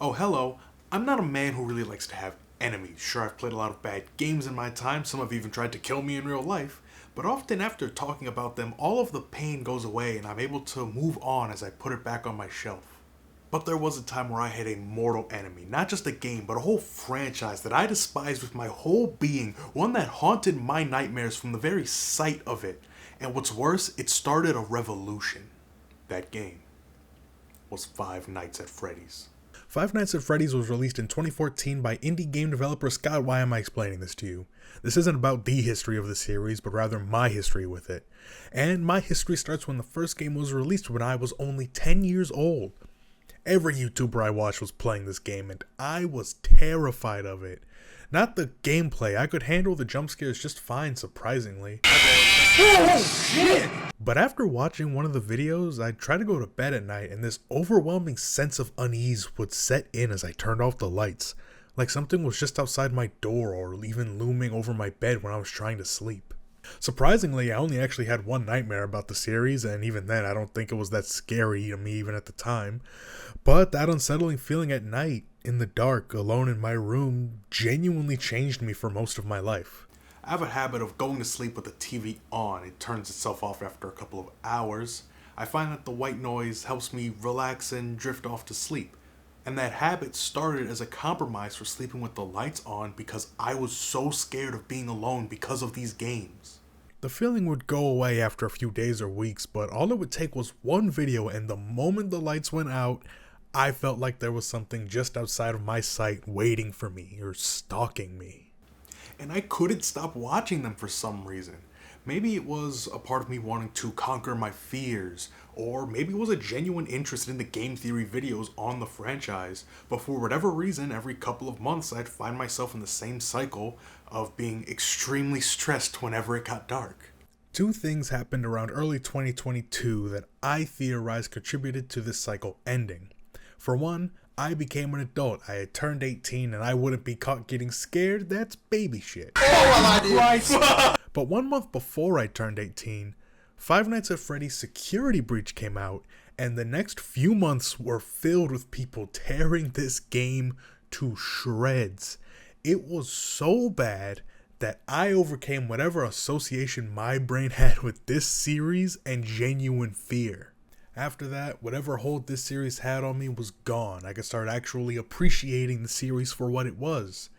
Oh, hello. I'm not a man who really likes to have enemies. Sure, I've played a lot of bad games in my time, some have even tried to kill me in real life, but often after talking about them, all of the pain goes away and I'm able to move on as I put it back on my shelf. But there was a time where I had a mortal enemy, not just a game, but a whole franchise that I despised with my whole being, one that haunted my nightmares from the very sight of it. And what's worse, it started a revolution. That game was Five Nights at Freddy's. Five Nights at Freddy's was released in 2014 by indie game developer Scott. Why am I explaining this to you? This isn't about the history of the series, but rather my history with it. And my history starts when the first game was released when I was only 10 years old. Every YouTuber I watched was playing this game and I was terrified of it. Not the gameplay, I could handle the jump scares just fine, surprisingly. Oh shit! But after watching one of the videos, I'd try to go to bed at night and this overwhelming sense of unease would set in as I turned off the lights, like something was just outside my door or even looming over my bed when I was trying to sleep. Surprisingly, I only actually had one nightmare about the series, and even then I don't think it was that scary to me even at the time. But that unsettling feeling at night, in the dark, alone in my room, genuinely changed me for most of my life. I have a habit of going to sleep with the TV on. It turns itself off after a couple of hours. I find that the white noise helps me relax and drift off to sleep. And that habit started as a compromise for sleeping with the lights on because I was so scared of being alone because of these games. The feeling would go away after a few days or weeks, but all it would take was one video, and the moment the lights went out, I felt like there was something just outside of my sight waiting for me or stalking me. And I couldn't stop watching them for some reason. Maybe it was a part of me wanting to conquer my fears, or maybe it was a genuine interest in the game theory videos on the franchise, but for whatever reason, every couple of months I'd find myself in the same cycle of being extremely stressed whenever it got dark. Two things happened around early 2022 that I theorize contributed to this cycle ending. For one, I became an adult. I had turned 18 and I wouldn't be caught getting scared. That's baby shit. Oh, I did. But 1 month before I turned 18, Five Nights at Freddy's Security Breach came out, and the next few months were filled with people tearing this game to shreds. It was so bad that I overcame whatever association my brain had with this series and genuine fear. After that, whatever hold this series had on me was gone. I could start actually appreciating the series for what it was.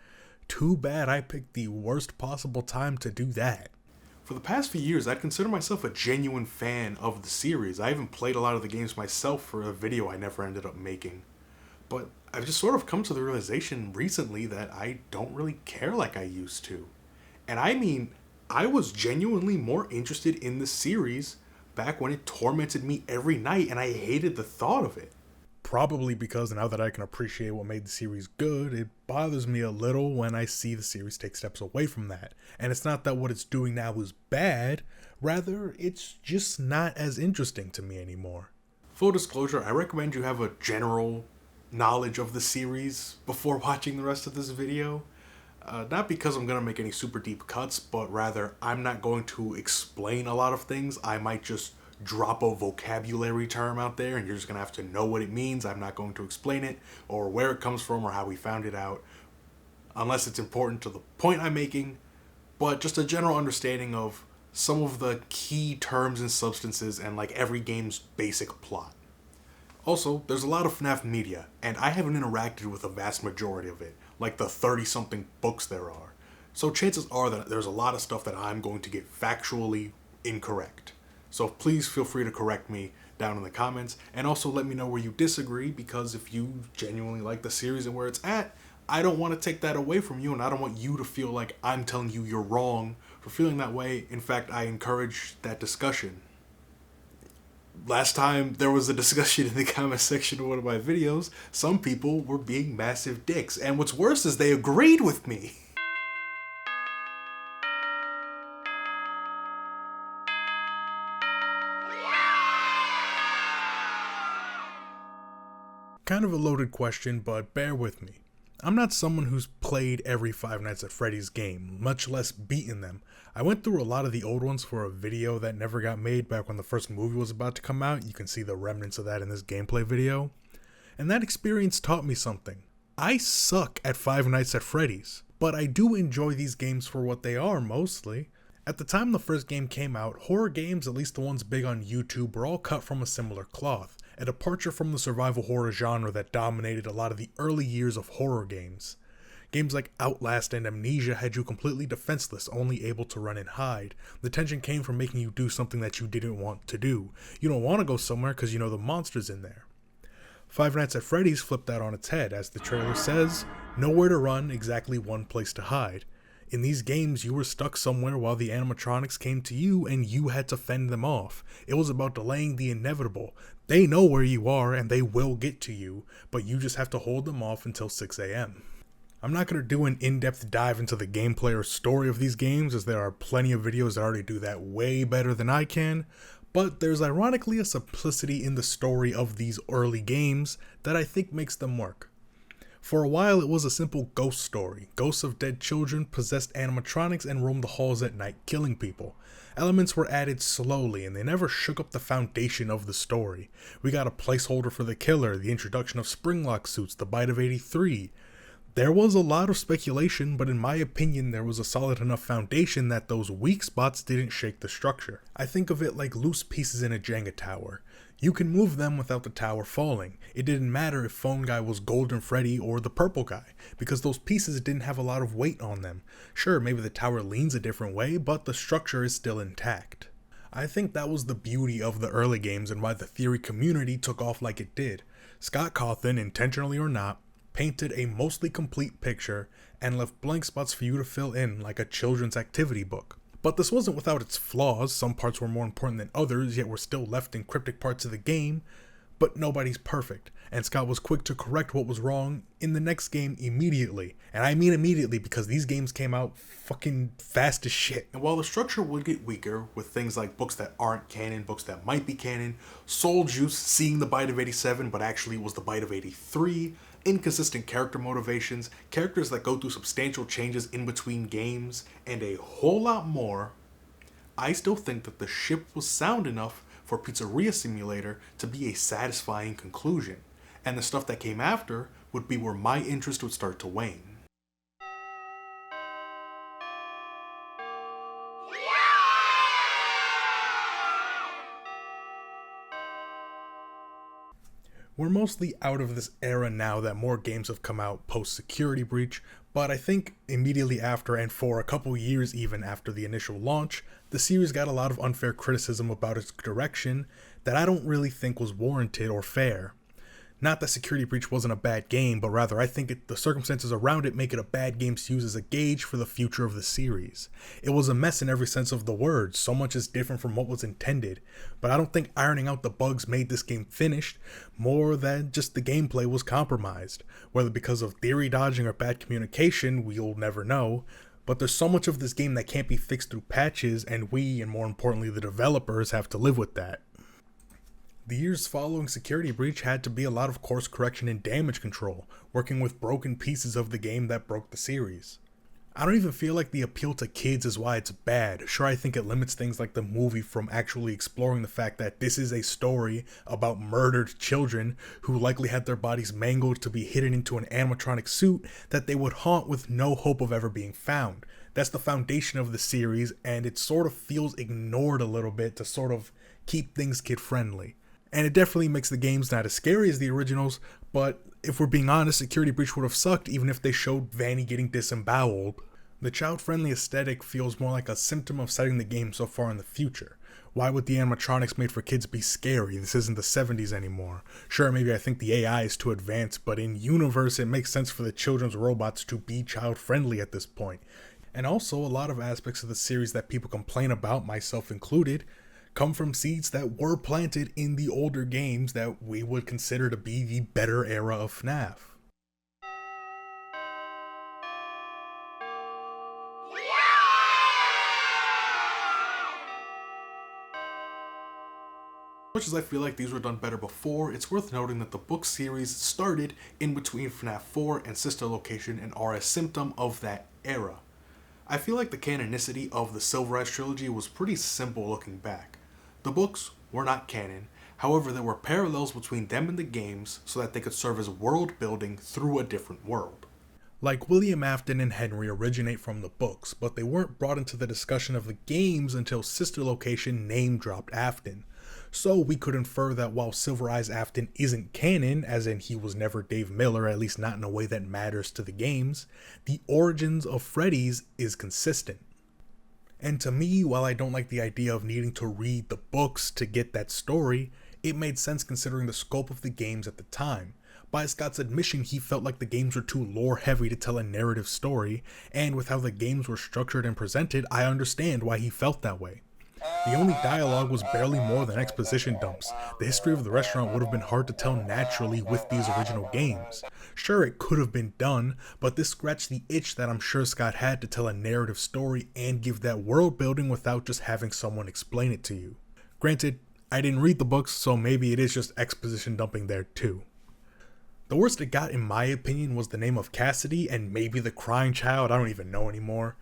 Too bad I picked the worst possible time to do that. For the past few years, I'd consider myself a genuine fan of the series. I even played a lot of the games myself for a video I never ended up making. But I've just sort of come to the realization recently that I don't really care like I used to. And I mean, I was genuinely more interested in the series back when it tormented me every night and I hated the thought of it. Probably because now that I can appreciate what made the series good, it bothers me a little when I see the series take steps away from that. And it's not that what it's doing now is bad, rather it's just not as interesting to me anymore. Full disclosure, I recommend you have a general knowledge of the series before watching the rest of this video. Not because I'm going to make any super deep cuts, but rather I'm not going to explain a lot of things. I might just drop a vocabulary term out there and you're just going to have to know what it means. I'm not going to explain it or where it comes from or how we found it out unless it's important to the point I'm making, but just a general understanding of some of the key terms and substances and like every game's basic plot. Also, there's a lot of FNAF media and I haven't interacted with a vast majority of it, like the 30-something books there are. So chances are that there's a lot of stuff that I'm going to get factually incorrect. So please feel free to correct me down in the comments and also let me know where you disagree, because if you genuinely like the series and where it's at, I don't want to take that away from you and I don't want you to feel like I'm telling you you're wrong for feeling that way. In fact, I encourage that discussion. Last time there was a discussion in the comment section of one of my videos, some people were being massive dicks, and what's worse is they agreed with me. Kind of a loaded question, but bear with me. I'm not someone who's played every Five Nights at Freddy's game, much less beaten them. I went through a lot of the old ones for a video that never got made back when the first movie was about to come out. You can see the remnants of that in this gameplay video. And that experience taught me something. I suck at Five Nights at Freddy's, but I do enjoy these games for what they are mostly. At the time the first game came out, horror games, at least the ones big on YouTube, were all cut from a similar cloth, a departure from the survival horror genre that dominated a lot of the early years of horror games. Games like Outlast and Amnesia had you completely defenseless, only able to run and hide. The tension came from making you do something that you didn't want to do. You don't want to go somewhere because you know the monster's in there. Five Nights at Freddy's flipped that on its head, as the trailer says, nowhere to run, exactly one place to hide. In these games, you were stuck somewhere while the animatronics came to you and you had to fend them off. It was about delaying the inevitable. They know where you are and they will get to you, but you just have to hold them off until 6 a.m. I'm not going to do an in-depth dive into the gameplay or story of these games, as there are plenty of videos that already do that way better than I can, but there's ironically a simplicity in the story of these early games that I think makes them work. For a while, it was a simple ghost story. Ghosts of dead children possessed animatronics and roamed the halls at night, killing people. Elements were added slowly, and they never shook up the foundation of the story. We got a placeholder for the killer, the introduction of springlock suits, the bite of 83. There was a lot of speculation, but in my opinion, there was a solid enough foundation that those weak spots didn't shake the structure. I think of it like loose pieces in a Jenga tower. You can move them without the tower falling. It didn't matter if Phone Guy was Golden Freddy or the Purple Guy, because those pieces didn't have a lot of weight on them. Sure, maybe the tower leans a different way, but the structure is still intact. I think that was the beauty of the early games and why the theory community took off like it did. Scott Cawthon, intentionally or not, painted a mostly complete picture and left blank spots for you to fill in like a children's activity book. But this wasn't without its flaws. Some parts were more important than others, yet were still left in cryptic parts of the game. But nobody's perfect, and Scott was quick to correct what was wrong in the next game immediately. And I mean immediately, because these games came out fucking fast as shit. And while the structure would get weaker with things like books that aren't canon, books that might be canon, Soul Juice seeing the bite of 87 but actually it was the bite of 83, inconsistent character motivations, characters that go through substantial changes in between games, and a whole lot more, I still think that the ship was sound enough for Pizzeria Simulator to be a satisfying conclusion, and the stuff that came after would be where my interest would start to wane. We're mostly out of this era now that more games have come out post-Security Breach, but I think immediately after and for a couple years even after the initial launch, the series got a lot of unfair criticism about its direction that I don't really think was warranted or fair. Not that Security Breach wasn't a bad game, but rather I think the circumstances around it make it a bad game to use as a gauge for the future of the series. It was a mess in every sense of the word, so much is different from what was intended, but I don't think ironing out the bugs made this game finished, more than just the gameplay was compromised. Whether because of theory dodging or bad communication, we'll never know, but there's so much of this game that can't be fixed through patches, and we, and more importantly the developers, have to live with that. The years following Security Breach had to be a lot of course correction and damage control, working with broken pieces of the game that broke the series. I don't even feel like the appeal to kids is why it's bad. Sure, I think it limits things like the movie from actually exploring the fact that this is a story about murdered children who likely had their bodies mangled to be hidden into an animatronic suit that they would haunt with no hope of ever being found. That's the foundation of the series, and it sort of feels ignored a little bit to sort of keep things kid-friendly. And it definitely makes the games not as scary as the originals, but if we're being honest, Security Breach would have sucked even if they showed Vanny getting disemboweled. The child-friendly aesthetic feels more like a symptom of setting the game so far in the future. Why would the animatronics made for kids be scary? This isn't the 70s anymore. Sure, maybe I think the AI is too advanced, but in universe it makes sense for the children's robots to be child-friendly at this point. And also, a lot of aspects of the series that people complain about, myself included, come from seeds that were planted in the older games that we would consider to be the better era of FNAF. Much as I feel like these were done better before, it's worth noting that the book series started in between FNAF 4 and Sister Location and are a symptom of that era. I feel like the canonicity of the Silver Eyes trilogy was pretty simple looking back. The books were not canon, However, there were parallels between them and the games so that they could serve as world building through a different world. Like William Afton and Henry originate from the books, but they weren't brought into the discussion of the games until Sister Location name dropped Afton. So we could infer that while Silver Eyes Afton isn't canon, as in he was never Dave Miller, at least not in a way that matters to the games, the origins of Freddy's is consistent. And to me, while I don't like the idea of needing to read the books to get that story, it made sense considering the scope of the games at the time. By Scott's admission, he felt like the games were too lore heavy to tell a narrative story, and with how the games were structured and presented, I understand why he felt that way. The only dialogue was barely more than exposition dumps. The history of the restaurant would have been hard to tell naturally with these original games. Sure, it could have been done, but this scratched the itch that I'm sure Scott had to tell a narrative story and give that world building without just having someone explain it to you. Granted, I didn't read the books, so maybe it is just exposition dumping there too. The worst it got, in my opinion, was the name of Cassidy and maybe the crying child, I don't even know anymore,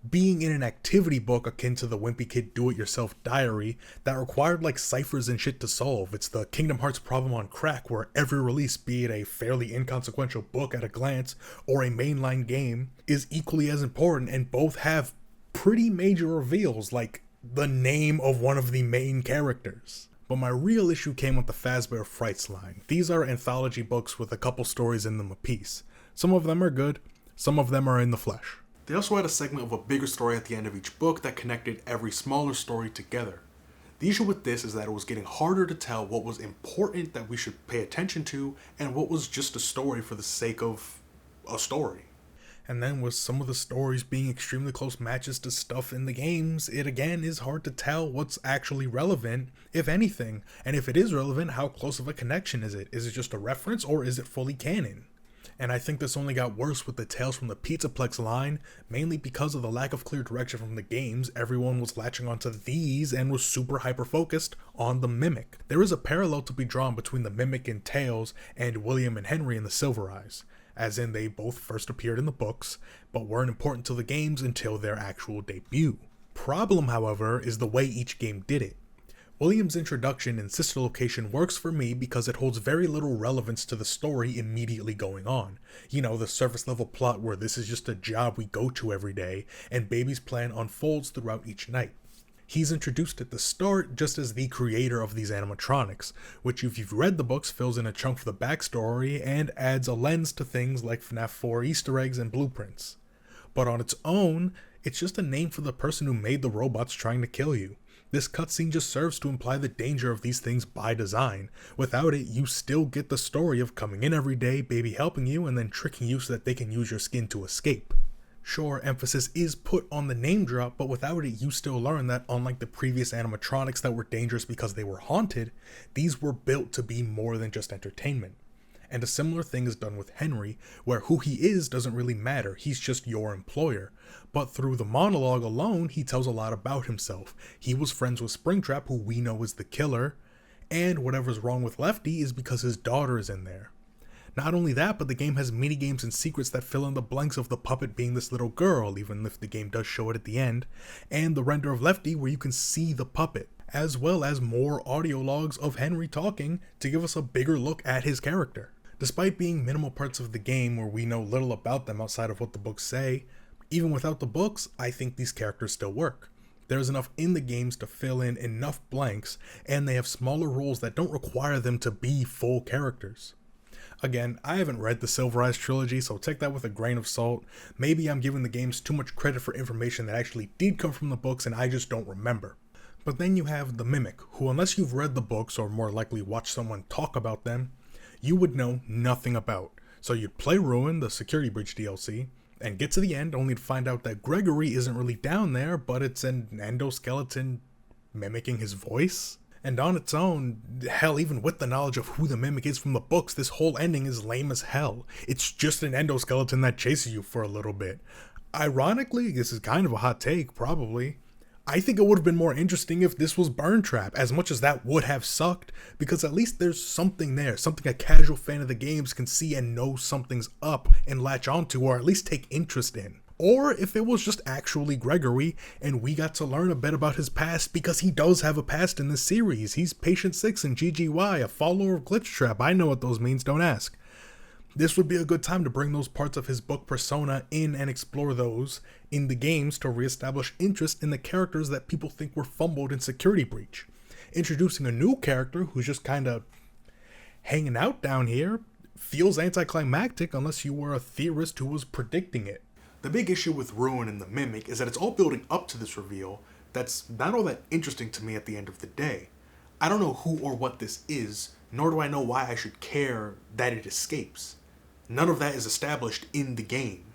being in an activity book akin to the Wimpy Kid do-it-yourself diary that required like ciphers and shit to solve. It's the Kingdom Hearts problem on crack, where every release, be it a fairly inconsequential book at a glance or a mainline game, is equally as important, and both have pretty major reveals, like the name of one of the main characters. But my real issue came with the Fazbear Frights line. These are anthology books with a couple stories in them apiece. Some of them are good, some of them are in the flesh. They also had a segment of a bigger story at the end of each book that connected every smaller story together. The issue with this is that it was getting harder to tell what was important that we should pay attention to and what was just a story for the sake of a story. And then with some of the stories being extremely close matches to stuff in the games, it again is hard to tell what's actually relevant, if anything. And if it is relevant, how close of a connection is it? Is it just a reference, or is it fully canon? And I think this only got worse with the Tales from the Pizzaplex line, mainly because of the lack of clear direction from the games. Everyone was latching onto these and was super hyper-focused on the Mimic. There is a parallel to be drawn between the Mimic in Tales and William and Henry in the Silver Eyes, as in they both first appeared in the books, but weren't important to the games until their actual debut. Problem, however, is the way each game did it. William's introduction in Sister Location works for me because it holds very little relevance to the story immediately going on. You know, the surface level plot where this is just a job we go to every day, and Baby's plan unfolds throughout each night. He's introduced at the start just as the creator of these animatronics, which if you've read the books fills in a chunk for the backstory and adds a lens to things like FNAF 4 Easter eggs and blueprints. But on its own, it's just a name for the person who made the robots trying to kill you. This cutscene just serves to imply the danger of these things by design. Without it, you still get the story of coming in every day, Baby helping you, and then tricking you so that they can use your skin to escape. Sure, emphasis is put on the name drop, but without it, you still learn that unlike the previous animatronics that were dangerous because they were haunted, these were built to be more than just entertainment. And a similar thing is done with Henry, where who he is doesn't really matter, he's just your employer. But through the monologue alone, he tells a lot about himself. He was friends with Springtrap, who we know is the killer, and whatever's wrong with Lefty is because his daughter is in there. Not only that, but the game has minigames and secrets that fill in the blanks of the puppet being this little girl, even if the game does show it at the end, and the render of Lefty where you can see the puppet, as well as more audio logs of Henry talking to give us a bigger look at his character. Despite being minimal parts of the game where we know little about them outside of what the books say, even without the books, I think these characters still work. There's enough in the games to fill in enough blanks, and they have smaller roles that don't require them to be full characters. Again, I haven't read the Silver Eyes trilogy, so take that with a grain of salt. Maybe I'm giving the games too much credit for information that actually did come from the books and I just don't remember. But then you have the Mimic, who unless you've read the books or more likely watched someone talk about them, you would know nothing about. So you'd play Ruin, the Security Breach DLC, and get to the end only to find out that Gregory isn't really down there, but it's an endoskeleton mimicking his voice. And on its own, hell, even with the knowledge of who the Mimic is from the books, this whole ending is lame as hell. It's just an endoskeleton that chases you for a little bit. Ironically, this is kind of a hot take, probably, I think it would have been more interesting if this was Burn Trap, as much as that would have sucked, because at least there's something there, something a casual fan of the games can see and know something's up and latch onto, or at least take interest in. or if it was just actually Gregory and we got to learn a bit about his past, because he does have a past in this series. He's Patient 6 in GGY, a follower of Glitchtrap. I know what those means, don't ask. This would be a good time to bring those parts of his book Persona in and explore those in the games to reestablish interest in the characters that people think were fumbled in Security Breach. Introducing a new character who's just kind of hanging out down here feels anticlimactic unless you were a theorist who was predicting it. The big issue with Ruin and the Mimic is that it's all building up to this reveal that's not all that interesting to me at the end of the day. I don't know who or what this is, nor do I know why I should care that it escapes. None of that is established in the game.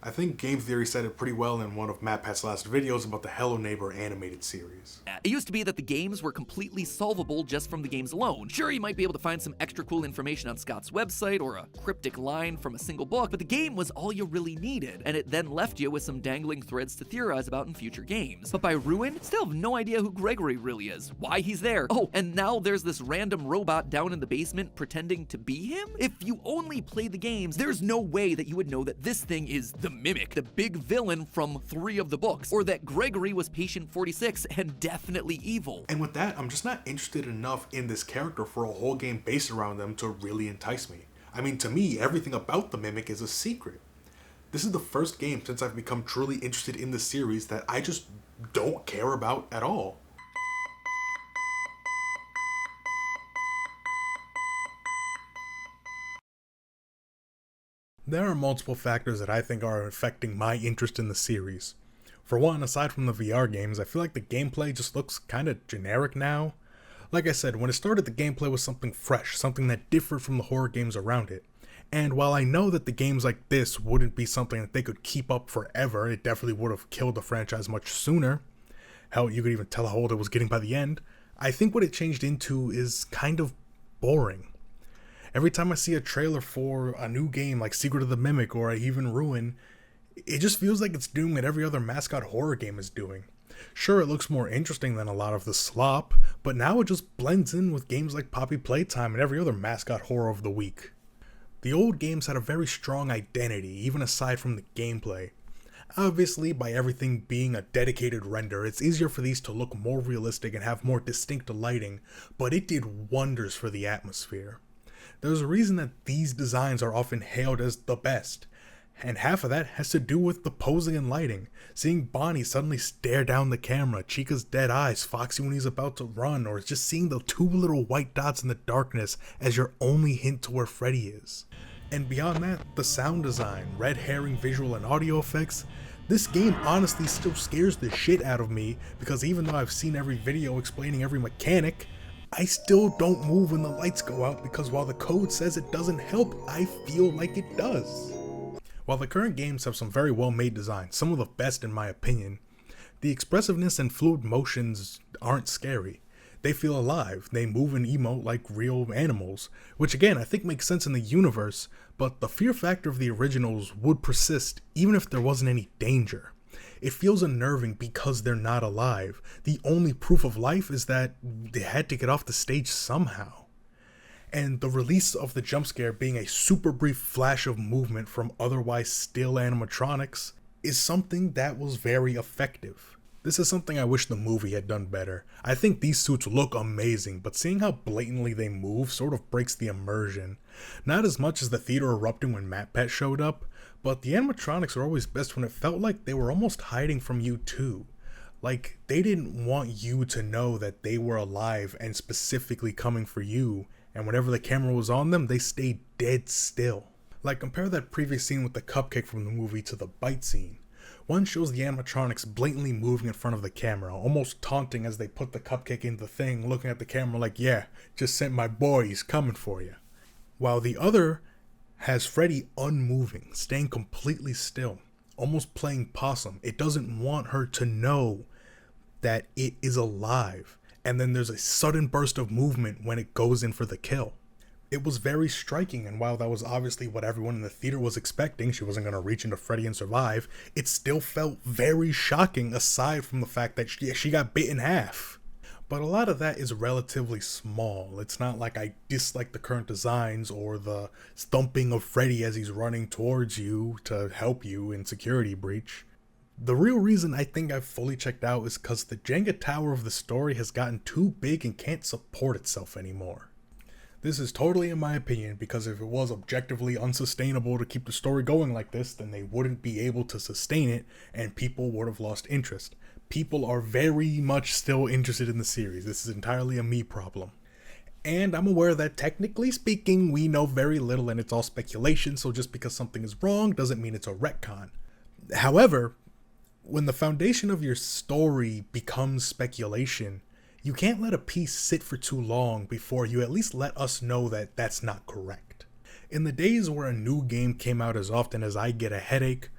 I think Game Theory said it pretty well in one of MatPat's last videos about the Hello Neighbor animated series. It used to be that the games were completely solvable just from the games alone. Sure, you might be able to find some extra cool information on Scott's website or a cryptic line from a single book, but the game was all you really needed, and it then left you with some dangling threads to theorize about in future games. But by Ruin, still have no idea who Gregory really is, why he's there. Oh, and now there's this random robot down in the basement pretending to be him? If you only play the games, there's no way that you would know that this thing is the Mimic, the big villain from 3 of the books, or that Gregory was Patient 46 and definitely evil. And with that, I'm just not interested enough in this character for a whole game based around them to really entice me. I mean, to me, everything about the Mimic is a secret. This is the first game since I've become truly interested in the series that I just don't care about at all. There are multiple factors that I think are affecting my interest in the series. For one, aside from the VR games, I feel like the gameplay just looks kinda generic now. Like I said, when it started, the gameplay was something fresh, something that differed from the horror games around it. And while I know that the games like this wouldn't be something that they could keep up forever, it definitely would have killed the franchise much sooner. Hell, you could even tell how old it was getting by the end. I think what it changed into is kind of boring. Every time I see a trailer for a new game like Secret of the Mimic or even Ruin, it just feels like it's doing what every other mascot horror game is doing. Sure, it looks more interesting than a lot of the slop, but now it just blends in with games like Poppy Playtime and every other mascot horror of the week. The old games had a very strong identity, even aside from the gameplay. Obviously, by everything being a dedicated render, it's easier for these to look more realistic and have more distinct lighting, but it did wonders for the atmosphere. There's a reason that these designs are often hailed as the best, and half of that has to do with the posing and lighting. Seeing Bonnie suddenly stare down the camera, Chica's dead eyes, Foxy when he's about to run, or just seeing the 2 little white dots in the darkness as your only hint to where Freddy is. And beyond that, the sound design, red herring visual and audio effects. This game honestly still scares the shit out of me, because even though I've seen every video explaining every mechanic, I still don't move when the lights go out, because while the code says it doesn't help, I feel like it does. While the current games have some very well made designs, some of the best in my opinion, the expressiveness and fluid motions aren't scary. They feel alive, they move and emote like real animals, which again I think makes sense in the universe, but the fear factor of the originals would persist even if there wasn't any danger. It feels unnerving because they're not alive. The only proof of life is that they had to get off the stage somehow. And the release of the jump scare being a super brief flash of movement from otherwise still animatronics is something that was very effective. This is something I wish the movie had done better. I think these suits look amazing, but seeing how blatantly they move sort of breaks the immersion. Not as much as the theater erupting when MatPat showed up, but the animatronics are always best when it felt like they were almost hiding from you too. Like, they didn't want you to know that they were alive and specifically coming for you, and whenever the camera was on them, they stayed dead still. Like, compare that previous scene with the cupcake from the movie to the bite scene. One shows the animatronics blatantly moving in front of the camera, almost taunting as they put the cupcake in the thing, looking at the camera like, yeah, just sent my boy, he's coming for you. While the other has Freddy unmoving, staying completely still, almost playing possum. It doesn't want her to know that it is alive, and then there's a sudden burst of movement when it goes in for the kill. It was very striking, and while that was obviously what everyone in the theater was expecting, she wasn't going to reach into Freddy and survive, it still felt very shocking aside from the fact that she got bit in half. But a lot of that is relatively small. It's not like I dislike the current designs or the thumping of Freddy as he's running towards you to help you in security breach. The real reason I think I've fully checked out is because the Jenga tower of the story has gotten too big and can't support itself anymore. This is totally in my opinion, because if it was objectively unsustainable to keep the story going like this, then they wouldn't be able to sustain it and people would have lost interest. People are very much still interested in the series. This is entirely a me problem. And I'm aware that technically speaking, we know very little and it's all speculation, so just because something is wrong doesn't mean it's a retcon. However, when the foundation of your story becomes speculation, you can't let a piece sit for too long before you at least let us know that that's not correct. In the days where a new game came out as often as I get a headache,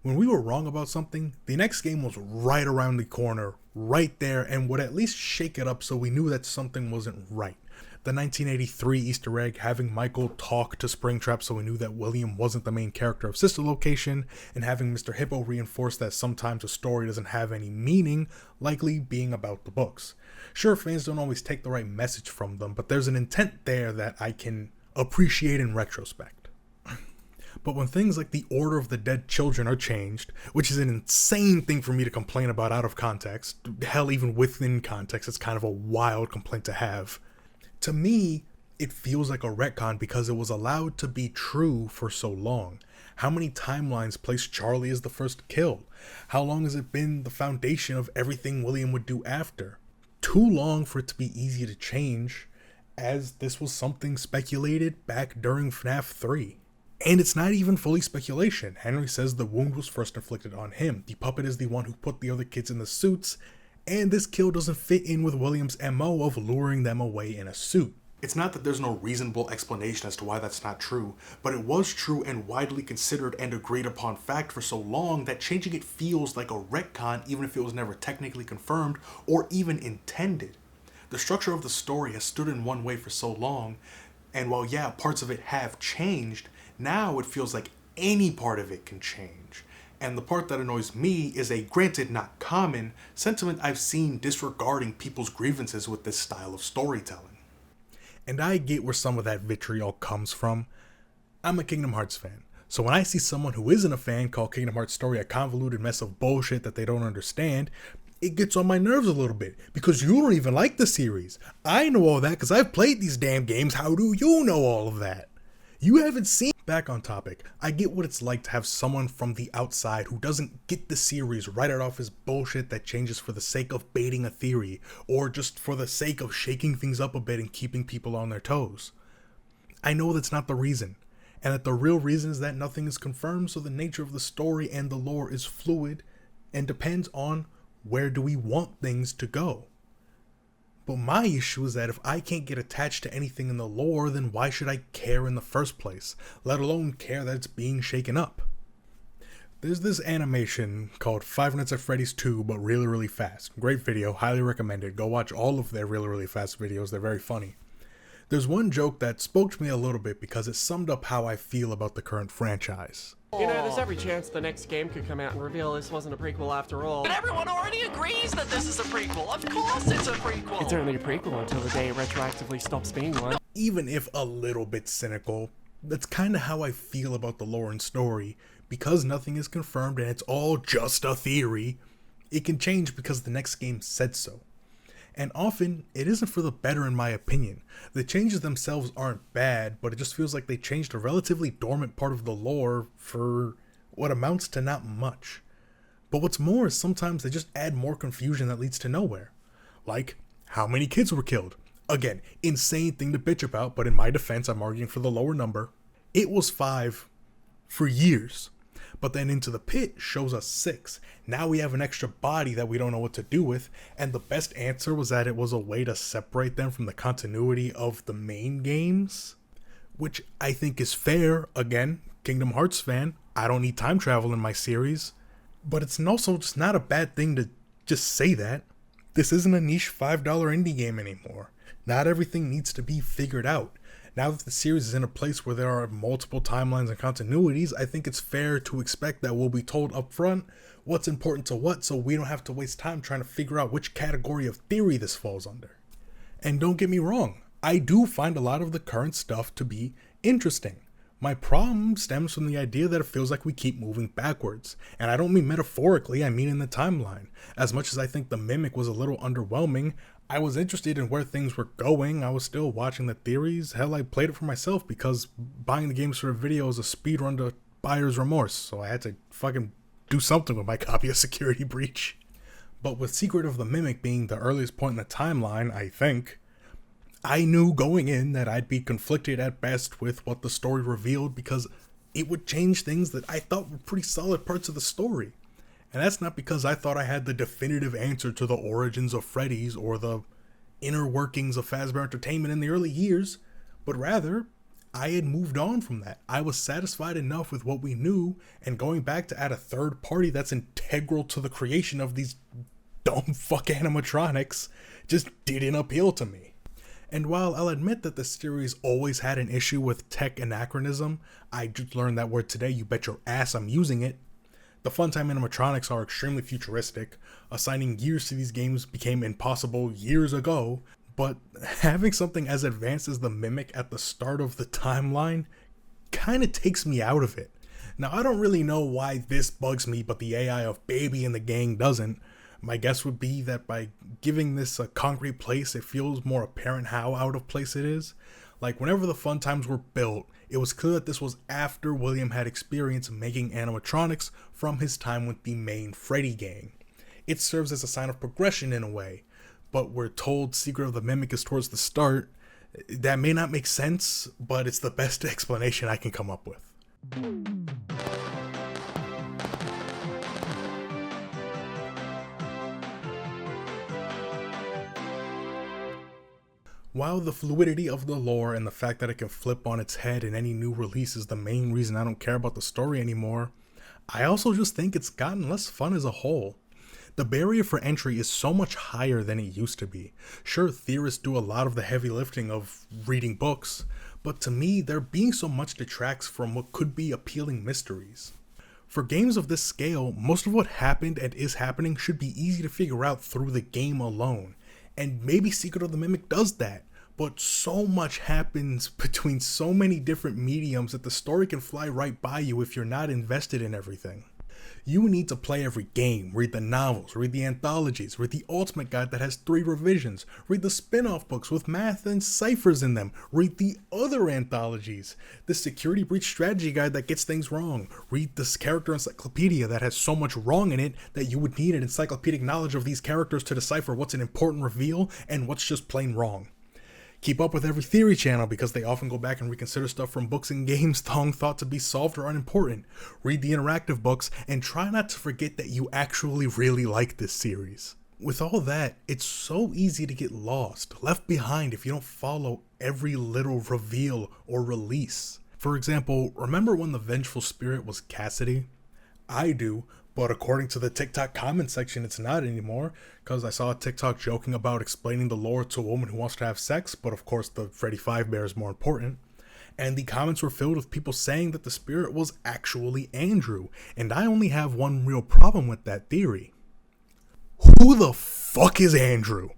when we were wrong about something, the next game was right around the corner, right there, and would at least shake it up so we knew that something wasn't right. The 1983 Easter egg having Michael talk to Springtrap so we knew that William wasn't the main character of Sister Location, and having Mr. Hippo reinforce that sometimes a story doesn't have any meaning, likely being about the books. Sure, fans don't always take the right message from them, but there's an intent there that I can appreciate in retrospect. But when things like the Order of the Dead Children are changed, which is an insane thing for me to complain about out of context, hell, even within context, it's kind of a wild complaint to have. To me, it feels like a retcon because it was allowed to be true for so long. How many timelines place Charlie as the first kill? How long has it been the foundation of everything William would do after? Too long for it to be easy to change, as this was something speculated back during FNAF 3. And it's not even fully speculation. Henry says the wound was first inflicted on him. The puppet is the one who put the other kids in the suits, and this kill doesn't fit in with William's MO of luring them away in a suit. It's not that there's no reasonable explanation as to why that's not true, but it was true and widely considered and agreed upon fact for so long that changing it feels like a retcon even if it was never technically confirmed or even intended. The structure of the story has stood in one way for so long, and while yeah, parts of it have changed, now it feels like any part of it can change. And the part that annoys me is a, granted not common, sentiment I've seen disregarding people's grievances with this style of storytelling. And I get where some of that vitriol comes from. I'm a Kingdom Hearts fan, so when I see someone who isn't a fan call Kingdom Hearts story a convoluted mess of bullshit that they don't understand, it gets on my nerves a little bit, because you don't even like the series. I know all that because I've played these damn games. How do you know all of that? You haven't seen. Back on topic, I get what it's like to have someone from the outside who doesn't get the series write it off as bullshit that changes for the sake of baiting a theory, or just for the sake of shaking things up a bit and keeping people on their toes. I know that's not the reason, and that the real reason is that nothing is confirmed, so the nature of the story and the lore is fluid and depends on where do we want things to go. But my issue is that if I can't get attached to anything in the lore, then why should I care in the first place, let alone care that it's being shaken up? There's this animation called 5 Nights at Freddy's 2, but really, really fast. Great video, highly recommended. Go watch all of their really, really fast videos, they're very funny. There's one joke that spoke to me a little bit because it summed up how I feel about the current franchise. You know, there's every chance the next game could come out and reveal this wasn't a prequel after all. But everyone already agrees that this is a prequel. Of course it's a prequel. It's only a prequel until the day it retroactively stops being one. Even if a little bit cynical, that's kind of how I feel about the lore and story. Because nothing is confirmed and it's all just a theory, it can change because the next game said so. And often, it isn't for the better in my opinion. The changes themselves aren't bad, but it just feels like they changed a relatively dormant part of the lore for what amounts to not much. But what's more is sometimes they just add more confusion that leads to nowhere. Like, how many kids were killed? Again, insane thing to bitch about, but in my defense, I'm arguing for the lower number. It was 5 for years. But then Into the Pit shows us 6. Now we have an extra body that we don't know what to do with, and the best answer was that it was a way to separate them from the continuity of the main games, which I think is fair. Again, Kingdom Hearts fan, I don't need time travel in my series, but it's also just not a bad thing to just say that. This isn't a niche $5 indie game anymore. Not everything needs to be figured out. Now that the series is in a place where there are multiple timelines and continuities, I think it's fair to expect that we'll be told up front what's important to what, so we don't have to waste time trying to figure out which category of theory this falls under. And don't get me wrong, I do find a lot of the current stuff to be interesting. My problem stems from the idea that it feels like we keep moving backwards. And I don't mean metaphorically, I mean in the timeline. As much as I think the Mimic was a little underwhelming, I was interested in where things were going. I was still watching the theories. Hell, I played it for myself because buying the games for a video is a speedrun to buyer's remorse. So I had to fucking do something with my copy of Security Breach. But with Secret of the Mimic being the earliest point in the timeline, I knew going in that I'd be conflicted at best with what the story revealed because it would change things that I thought were pretty solid parts of the story. And that's not because I thought I had the definitive answer to the origins of Freddy's or the inner workings of Fazbear Entertainment in the early years, but rather, I had moved on from that. I was satisfied enough with what we knew, and going back to add a third party that's integral to the creation of these dumb fuck animatronics just didn't appeal to me. And while I'll admit that the series always had an issue with tech anachronism, I just learned that word today, you bet your ass I'm using it. The Funtime animatronics are extremely futuristic. Assigning years to these games became impossible years ago, but having something as advanced as the Mimic at the start of the timeline kind of takes me out of it. Now, I don't really know why this bugs me, but the AI of Baby and the gang doesn't. My guess would be that by giving this a concrete place, it feels more apparent how out of place it is. Like, whenever the Funtimes were built, it was clear that this was after William had experience making animatronics from his time with the main Freddy gang. It serves as a sign of progression in a way, but we're told Secret of the Mimic is towards the start. That may not make sense, but it's the best explanation I can come up with. While the fluidity of the lore and the fact that it can flip on its head in any new release is the main reason I don't care about the story anymore, I also just think it's gotten less fun as a whole. The barrier for entry is so much higher than it used to be. Sure, theorists do a lot of the heavy lifting of reading books, but to me, there being so much detracts from what could be appealing mysteries. For games of this scale, most of what happened and is happening should be easy to figure out through the game alone. And maybe Secret of the Mimic does that, but so much happens between so many different mediums that the story can fly right by you if you're not invested in everything. You need to play every game, read the novels, read the anthologies, read the Ultimate Guide that has 3 revisions, read the spin-off books with math and ciphers in them, read the other anthologies, the Security Breach strategy guide that gets things wrong, read this character encyclopedia that has so much wrong in it that you would need an encyclopedic knowledge of these characters to decipher what's an important reveal and what's just plain wrong. Keep up with every theory channel because they often go back and reconsider stuff from books and games long thought to be solved or unimportant. Read the interactive books and try not to forget that you actually really like this series. With all that, it's so easy to get lost, left behind if you don't follow every little reveal or release. For example, remember when the Vengeful Spirit was Cassidy? I do, but according to the TikTok comment section, it's not anymore, because I saw a TikTok joking about explaining the lore to a woman who wants to have sex, but of course the Freddy 5 bear is more important. And the comments were filled with people saying that the spirit was actually Andrew, and I only have one real problem with that theory. Who the fuck is Andrew?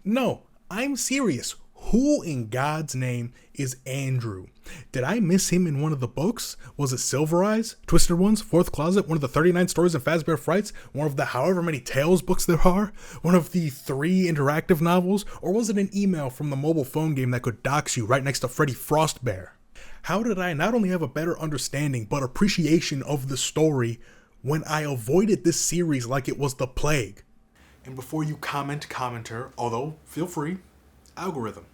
No, I'm serious. Who in God's name is Andrew? Did I miss him in one of the books? Was it Silver Eyes, Twisted Ones, Fourth Closet, one of the 39 stories in Fazbear Frights, one of the however many Tales books there are, one of the 3 interactive novels, or was it an email from the mobile phone game that could dox you right next to Freddy Frostbear? How did I not only have a better understanding but appreciation of the story when I avoided this series like it was the plague? And before you commenter, although feel free, algorithm.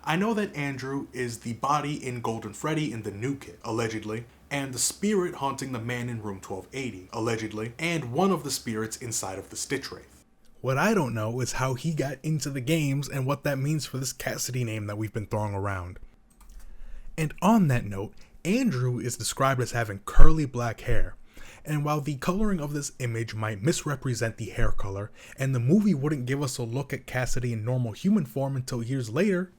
I know that Andrew is the body in Golden Freddy in the new kit, allegedly, and the spirit haunting the man in room 1280, allegedly, and one of the spirits inside of the Stitch Wraith. What I don't know is how he got into the games and what that means for this Cassidy name that we've been throwing around. And on that note, Andrew is described as having curly black hair. And while the coloring of this image might misrepresent the hair color, and the movie wouldn't give us a look at Cassidy in normal human form until years later,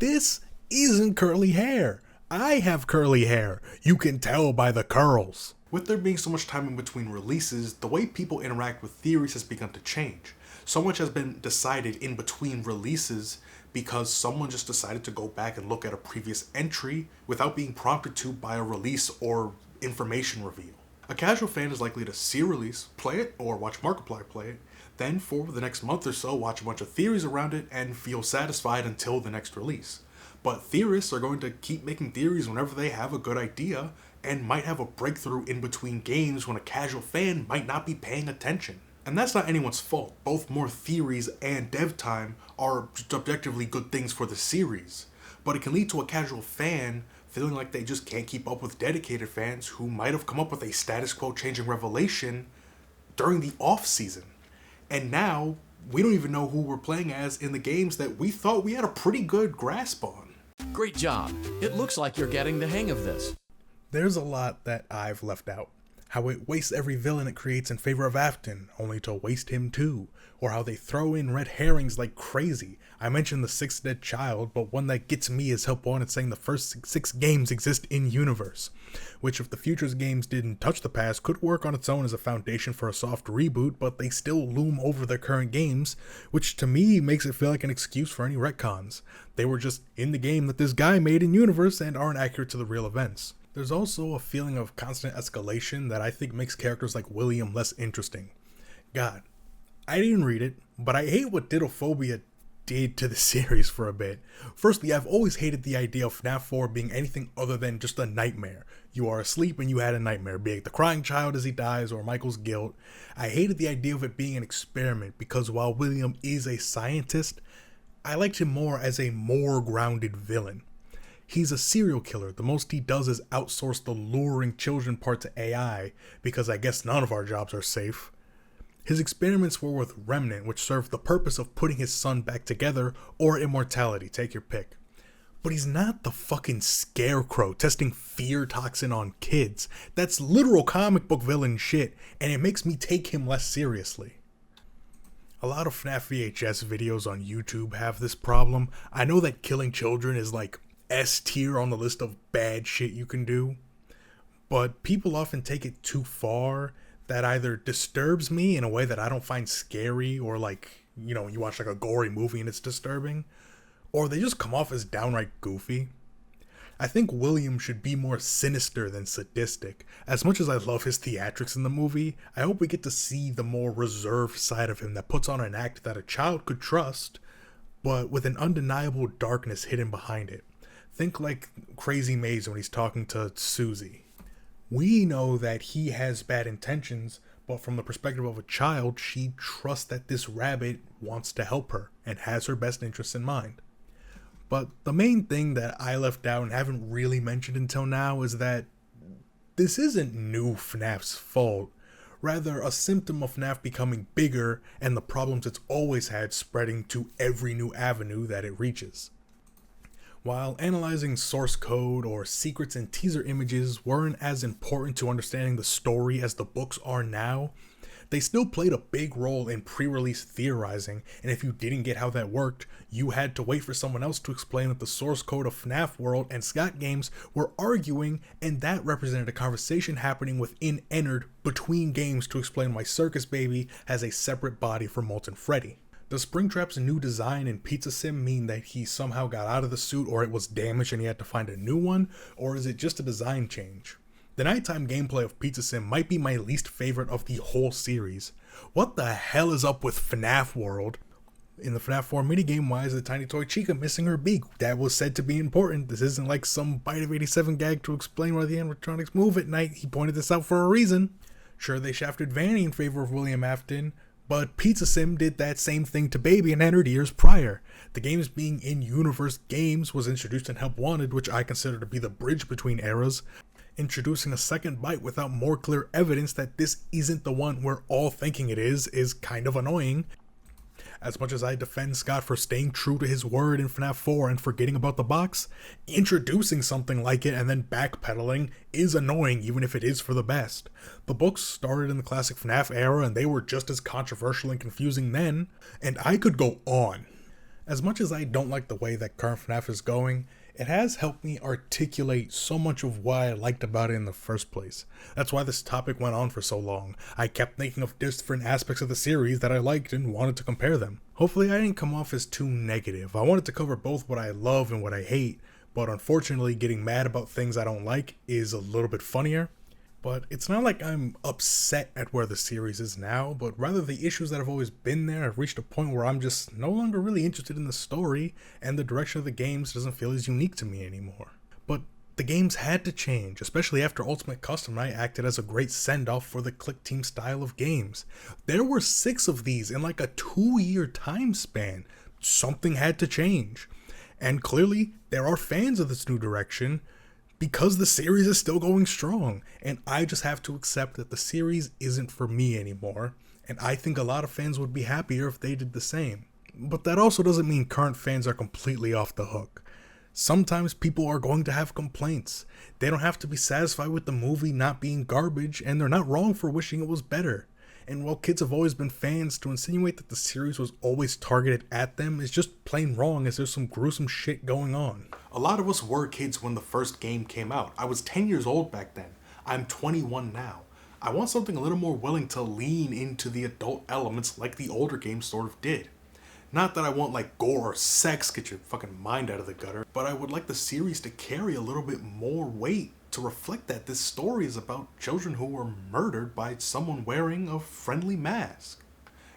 this isn't curly hair. I have curly hair. You can tell by the curls. With there being so much time in between releases, the way people interact with theories has begun to change. So much has been decided in between releases because someone just decided to go back and look at a previous entry without being prompted to by a release or information reveal. A casual fan is likely to see a release, play it, or watch Markiplier play it, then for the next month or so watch a bunch of theories around it and feel satisfied until the next release. But theorists are going to keep making theories whenever they have a good idea and might have a breakthrough in between games when a casual fan might not be paying attention. And that's not anyone's fault. Both more theories and dev time are objectively good things for the series. But it can lead to a casual fan feeling like they just can't keep up with dedicated fans who might have come up with a status quo changing revelation during the off season. And now, we don't even know who we're playing as in the games that we thought we had a pretty good grasp on. Great job. It looks like you're getting the hang of this. There's a lot that I've left out. How it wastes every villain it creates in favor of Afton, only to waste him too. Or how they throw in red herrings like crazy. I mentioned the sixth dead child, but one that gets me is Help Wanted saying the first 6 games exist in universe. Which if the Futures games didn't touch the past, could work on its own as a foundation for a soft reboot, but they still loom over their current games, which to me makes it feel like an excuse for any retcons. They were just in the game that this guy made in universe and aren't accurate to the real events. There's also a feeling of constant escalation that I think makes characters like William less interesting. God, I didn't read it, but I hate what Diddlephobia did to the series for a bit. Firstly, I've always hated the idea of FNAF 4 being anything other than just a nightmare. You are asleep and you had a nightmare, be it the crying child as he dies or Michael's guilt. I hated the idea of it being an experiment because while William is a scientist, I liked him more as a more grounded villain. He's a serial killer. The most he does is outsource the luring children part to AI, because I guess none of our jobs are safe. His experiments were with Remnant, which served the purpose of putting his son back together, or immortality, take your pick. But he's not the fucking Scarecrow testing fear toxin on kids. That's literal comic book villain shit, and it makes me take him less seriously. A lot of FNAF VHS videos on YouTube have this problem. I know that killing children is like S tier on the list of bad shit you can do, but people often take it too far that either disturbs me in a way that I don't find scary, or like, you know, you watch like a gory movie and it's disturbing, or they just come off as downright goofy. I think William should be more sinister than sadistic. As much as I love his theatrics in the movie, I hope we get to see the more reserved side of him that puts on an act that a child could trust, but with an undeniable darkness hidden behind it. Think like Crazy Maze when he's talking to Susie. We know that he has bad intentions, but from the perspective of a child, she trusts that this rabbit wants to help her and has her best interests in mind. But the main thing that I left out and haven't really mentioned until now is that this isn't new FNAF's fault, rather a symptom of FNAF becoming bigger and the problems it's always had spreading to every new avenue that it reaches. While analyzing source code or secrets and teaser images weren't as important to understanding the story as the books are now, they still played a big role in pre-release theorizing, and if you didn't get how that worked, you had to wait for someone else to explain that the source code of FNAF World and Scott Games were arguing, and that represented a conversation happening within Ennard between games to explain why Circus Baby has a separate body from Molten Freddy. Does Springtrap's new design in Pizza Sim mean that he somehow got out of the suit or it was damaged and he had to find a new one? Or is it just a design change? The nighttime gameplay of Pizza Sim might be my least favorite of the whole series. What the hell is up with FNAF World? In the FNAF 4 minigame, why is the tiny toy Chica missing her beak? That was said to be important. This isn't like some Bite of 87 gag to explain why the animatronics move at night. He pointed this out for a reason. Sure, they shafted Vanny in favor of William Afton, but Pizza Sim did that same thing to Baby and Ennard years prior. The games being in-universe games was introduced in Help Wanted, which I consider to be the bridge between eras. Introducing a second bite without more clear evidence that this isn't the one we're all thinking it is kind of annoying. As much as I defend Scott for staying true to his word in FNAF 4 and forgetting about the box, introducing something like it and then backpedaling is annoying even if it is for the best. The books started in the classic FNAF era and they were just as controversial and confusing then, and I could go on. As much as I don't like the way that current FNAF is going, It has helped me articulate so much of why I liked about it in the first place. That's why this topic went on for so long. I kept thinking of different aspects of the series that I liked and wanted to compare them. Hopefully I didn't come off as too negative. I wanted to cover both what I love and what I hate, but unfortunately getting mad about things I don't like is a little bit funnier. But it's not like I'm upset at where the series is now, but rather the issues that have always been there have reached a point where I'm just no longer really interested in the story, and the direction of the games doesn't feel as unique to me anymore. But the games had to change, especially after Ultimate Custom Night acted as a great send-off for the click team style of games. There were 6 of these in like a 2-year time span. Something had to change. And clearly, there are fans of this new direction, because the series is still going strong, and I just have to accept that the series isn't for me anymore, and I think a lot of fans would be happier if they did the same. But that also doesn't mean current fans are completely off the hook. Sometimes people are going to have complaints. They don't have to be satisfied with the movie not being garbage, and they're not wrong for wishing it was better. And while kids have always been fans, to insinuate that the series was always targeted at them is just plain wrong, as there's some gruesome shit going on. A lot of us were kids when the first game came out. I was 10 years old back then. I'm 21 now. I want something a little more willing to lean into the adult elements like the older games sort of did. Not that I want like gore or sex, get your fucking mind out of the gutter, but I would like the series to carry a little bit more weight to reflect that this story is about children who were murdered by someone wearing a friendly mask.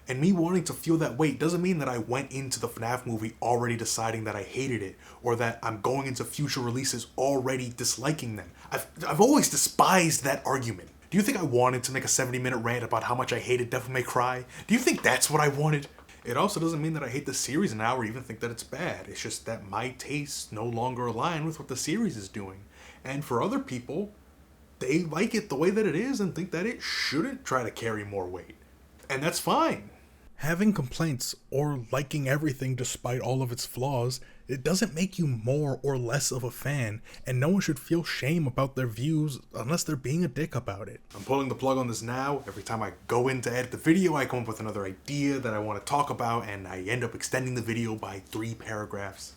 And me wanting to feel that weight doesn't mean that I went into the FNAF movie already deciding that I hated it, or that I'm going into future releases already disliking them. I've always despised that argument. Do you think I wanted to make a 70-minute rant about how much I hated Devil May Cry? Do you think that's what I wanted? It also doesn't mean that I hate the series now or even think that it's bad. It's just that my tastes no longer align with what the series is doing. And for other people, they like it the way that it is and think that it shouldn't try to carry more weight. And that's fine. Having complaints or liking everything despite all of its flaws, it doesn't make you more or less of a fan, and no one should feel shame about their views unless they're being a dick about it. I'm pulling the plug on this now. Every time I go in to edit the video, I come up with another idea that I want to talk about, and I end up extending the video by 3 paragraphs.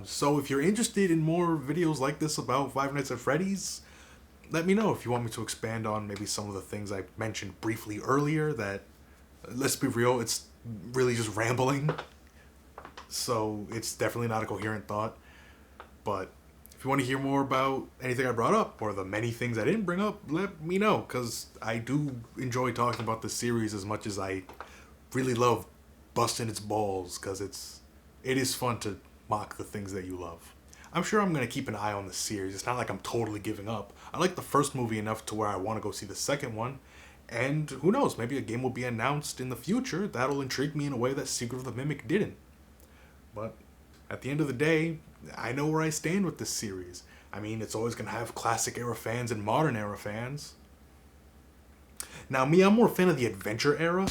So if you're interested in more videos like this about Five Nights at Freddy's, let me know if you want me to expand on maybe some of the things I mentioned briefly earlier that, let's be real, it's really just rambling. So it's definitely not a coherent thought. But if you want to hear more about anything I brought up or the many things I didn't bring up, let me know, because I do enjoy talking about this series as much as I really love busting its balls, because it is fun to mock the things that you love. I'm sure I'm going to keep an eye on the series. It's not like I'm totally giving up. I like the first movie enough to where I want to go see the second one. And who knows, maybe a game will be announced in the future that'll intrigue me in a way that Secret of the Mimic didn't. But at the end of the day, I know where I stand with this series. I mean, it's always going to have classic era fans and modern era fans. Now me, I'm more a fan of the adventure era.